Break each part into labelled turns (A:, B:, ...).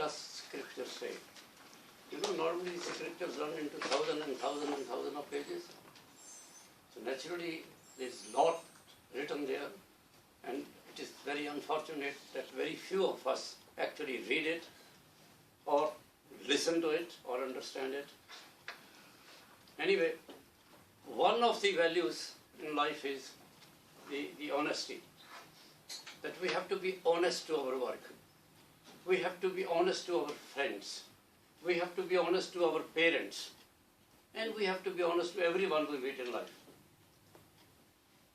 A: does scripture say? You know, normally the scriptures run into thousand and thousand and thousand of pages. So naturally, there's a lot written there, and it is very unfortunate that very few of us actually read it, or listen to it, or understand it. Anyway, one of the values in life is the honesty. That we have to be honest to our work. We have to be honest to our friends. We have to be honest to our parents. And we have to be honest to everyone we meet in life.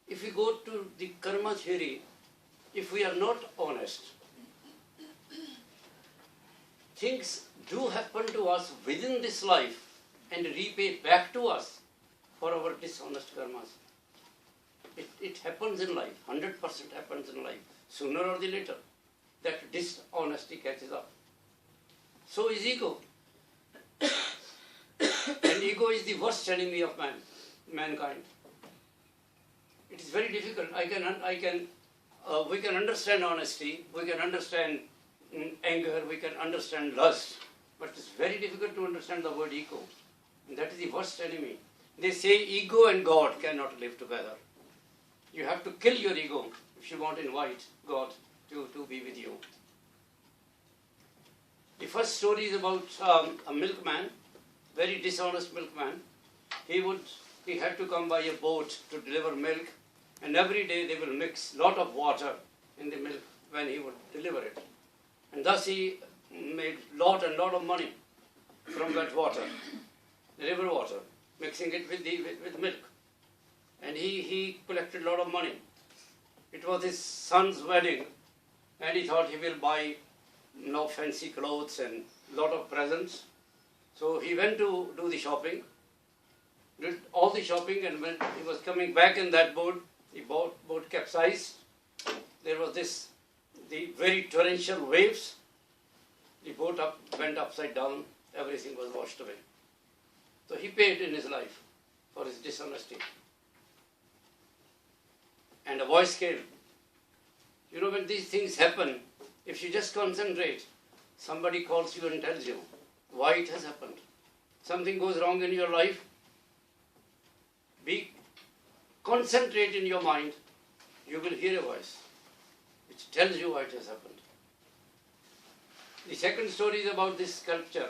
A: If we go to the karma theory, if we are not honest, things do happen to us within this life and repay back to us for our dishonest karmas. It happens in life, 100% happens in life. Sooner or later, that dishonesty catches up. So is ego. And ego is the worst enemy of mankind. It is very difficult. We can understand honesty, we can understand anger, we can understand lust, but it's very difficult to understand the word ego. And that is the worst enemy. They say ego and God cannot live together. You have to kill your ego if you want to invite God to be with you. The first story is about a milkman, very dishonest milkman. He had to come by a boat to deliver milk, and every day they will mix lot of water in the milk when he would deliver it. And thus he made lot of money from that water, the river water, mixing it with milk. And he collected a lot of money. It was his son's wedding, and he thought he will buy fancy clothes and lot of presents. So he went to do the shopping, did all the shopping, and when he was coming back in that boat, the boat capsized. There was the very torrential waves. The boat went upside down, everything was washed away. So he paid in his life for his dishonesty. And a voice came. You know, when these things happen, if you just concentrate, somebody calls you and tells you why it has happened. Something goes wrong in your life, concentrate in your mind, you will hear a voice which tells you why it has happened. The second story is about this sculptor,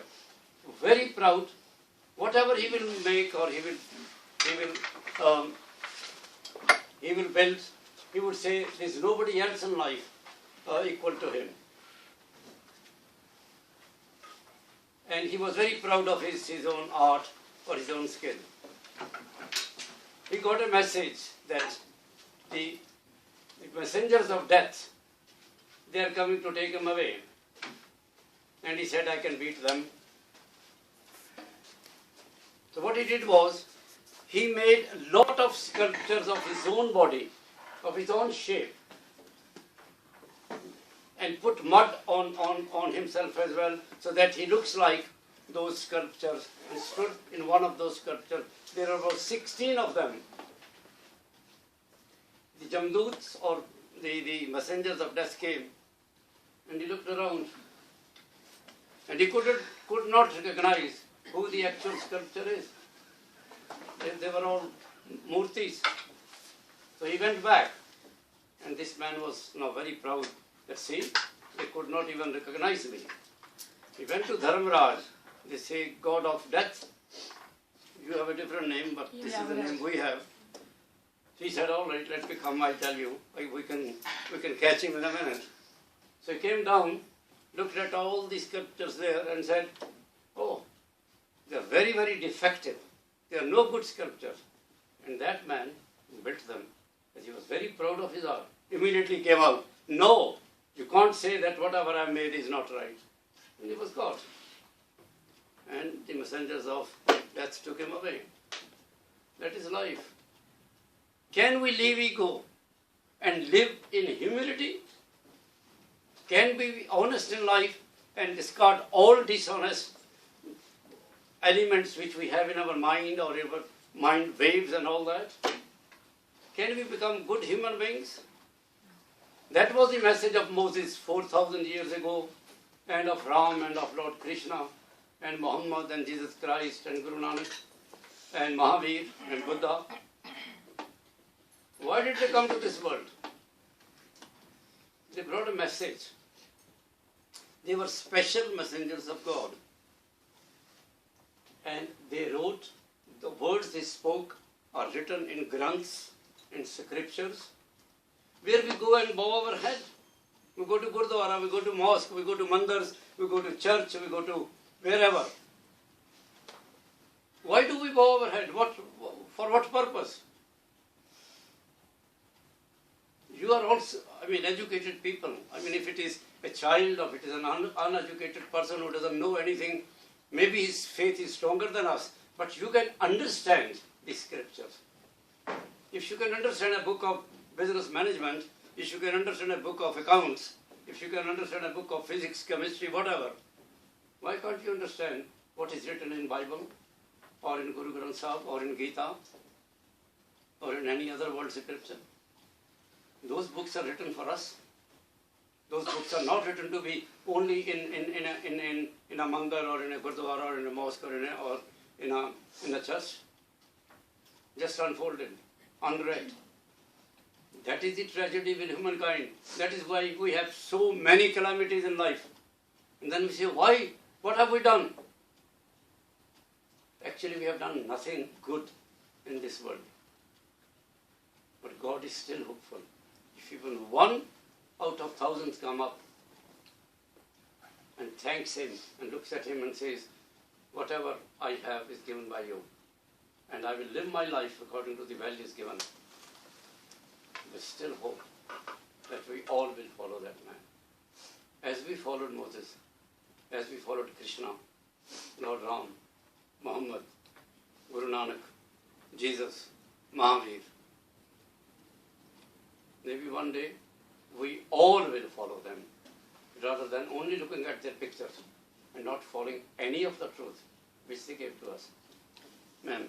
A: very proud. Whatever he will make or he will build, he would say there's nobody else in life equal to him. And he was very proud of his own art or his own skill. He got a message that the messengers of death, they are coming to take him away. And he said, I can beat them. So what he did was, he made a lot of sculptures of his own body, of his own shape, and put mud on himself as well, so that he looks like those sculptures, and stood in one of those sculptures. There are about 16 of them. The Jamdoots, or the messengers of death, came, and he looked around, and he could not recognize who the actual sculpture is. They were all murtis. So he went back, and this man was now very proud that, see, they could not even recognize me. He went to Dharmaraj. They say, God of death. You have a different name, but this is the name we have. He said, all right, let me come, I'll tell you. We can catch him in a minute. So he came down, looked at all the sculptures there, and said, oh, they are very, very defective. They are no good sculptures. And that man who built them, as he was very proud of his art, immediately came out, no, you can't say that whatever I made is not right. And he was God. And the messengers of death took him away. That is life. Can we leave ego and live in humility? Can we be honest in life and discard all dishonest elements which we have in our mind, or in our mind waves and all that? Can we become good human beings? That was the message of Moses 4,000 years ago, and of Ram and of Lord Krishna and Muhammad and Jesus Christ and Guru Nanak and Mahavir and Buddha. Why did they come to this world? They brought a message. They were special messengers of God. And they wrote, the words they spoke are written in granths, in scriptures, where we go and bow our head. We go to Gurdwara, we go to mosque, we go to mandars, we go to church, we go to wherever. Why do we bow our head? For what purpose? You are also, educated people. If it is a child or if it is an uneducated person who doesn't know anything, maybe his faith is stronger than us, but you can understand the scriptures. If you can understand a book of business management, if you can understand a book of accounts, if you can understand a book of physics, chemistry, whatever, why can't you understand what is written in Bible, or in Guru Granth Sahib, or in Gita, or in any other world scripture? Those books are written for us. Those books are not written to be only in a mandar or in a gurdwara or in a mosque or in a church. Just unfolded, unread. That is the tragedy with humankind. That is why we have so many calamities in life. And then we say, why? What have we done? Actually, we have done nothing good in this world. But God is still hopeful. If even one out of thousands come up and thanks Him and looks at Him and says, whatever I have is given by you, and I will live my life according to the values given, there's still hope that we all will follow that man. As we followed Moses, as we followed Krishna, Lord Ram, Muhammad, Guru Nanak, Jesus, Mahavir, maybe one day we all will follow them, rather than only looking at their pictures and not following any of the truth which they gave to us. Ma'am.